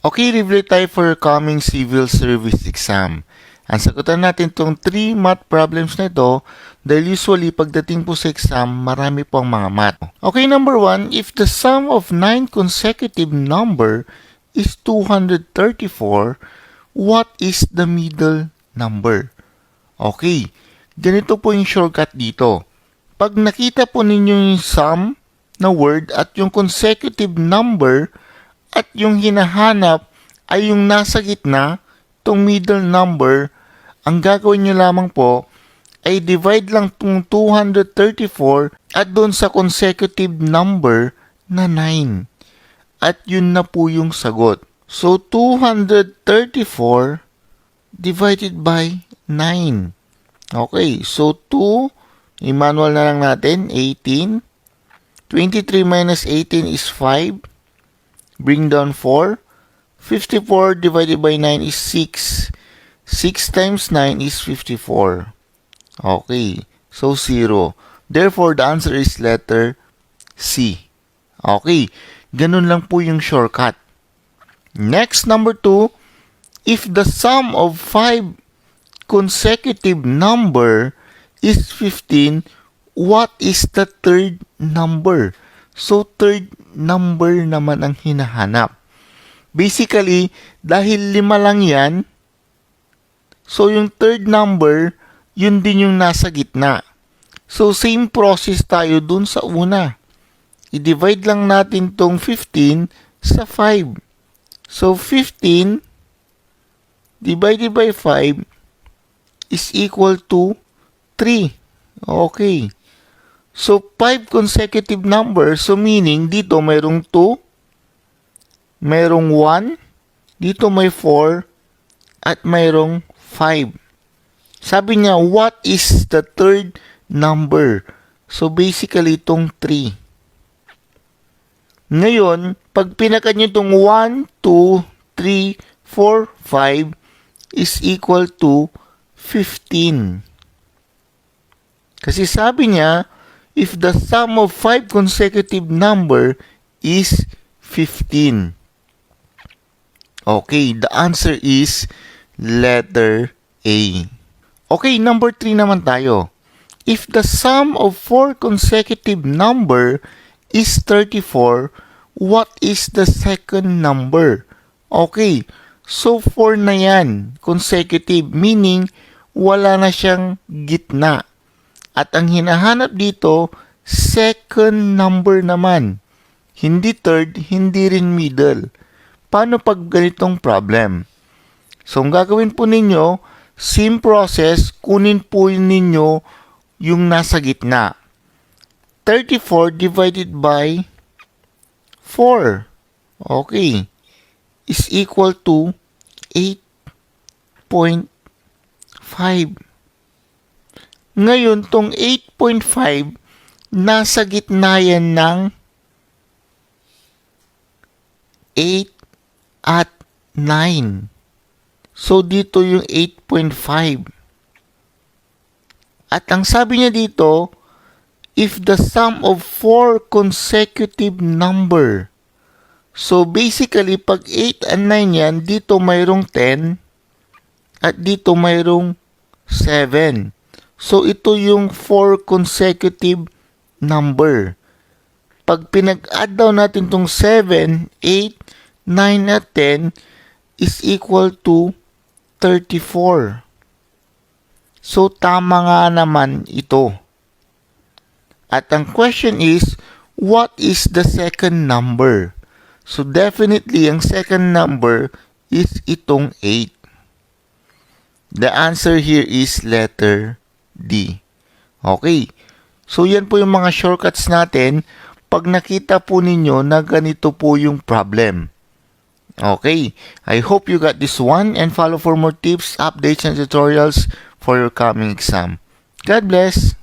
Okay, review tayo for your coming civil service exam. Ang sagutan natin itong 3 math problems na ito dahil usually pagdating po sa exam, marami po ang mga math. Okay, number 1, if the sum of 9 consecutive number is 234, what is the middle number? Okay, ganito po yung shortcut dito. Pag nakita po ninyo yung sum na word at yung consecutive number at yung hinahanap ay yung nasa gitna, itong middle number, ang gagawin nyo lamang po ay divide lang itong 234 at doon sa consecutive number na 9. At yun na po yung sagot. So, 234 divided by 9. Okay, so 2, i-manual na lang natin, 18. 23 minus 18 is 5. Bring down 4. 54 divided by 9 is 6. 6 times 9 is 54. Okay, so 0. Therefore, the answer is letter C. Okay, ganun lang po yung shortcut. Next, number 2, if the sum of 5 consecutive number is 15, what is the third number? So, third number naman ang hinahanap. Basically, dahil 5 lang yan, so yung third number, yun din yung nasa gitna. So, same process tayo dun sa una. I-divide lang natin tong 15 sa 5. So, 15 divided by 5 is equal to 3. Okay. So, 5 consecutive numbers. So, meaning, dito mayroong 2, mayroong 1, dito may 4, at mayroong 5. Sabi niya, what is the third number? So, basically, itong 3. Ngayon, pag pinakan nyo itong 1, 2, 3, 4, 5 is equal to 15. Kasi sabi niya, if the sum of 5 consecutive number is 15. Okay, the answer is letter A. Okay, number 3 naman tayo. If the sum of 4 consecutive number is 34, what is the second number? Okay, so 4 na yan, consecutive, meaning wala na siyang gitna. At ang hinahanap dito, second number naman. Hindi third, hindi rin middle. Paano pag ganitong problem? So, ang gagawin po ninyo, same process, kunin po ninyo yung nasa gitna. 34 divided by 4. Okay. Is equal to 8.5. Ngayon, tong 8.5, nasa gitna yan ng 8 at 9. So, dito yung 8.5. At ang sabi niya dito, if the sum of 4 consecutive number. So, basically, pag 8 and 9 yan, dito mayroong 10 at dito mayroong 7. So, ito yung 4 consecutive number. Pag pinag-add daw natin itong 7, 8, 9, at 10 is equal to 34. So, tama nga naman ito. At ang question is, what is the second number? So, definitely, ang second number is itong 8. The answer here is letter D. Okay. So, yan po yung mga shortcuts natin pag nakita po ninyo na ganito po yung problem. Okay. I hope you got this one and follow for more tips, updates, and tutorials for your coming exam. God bless!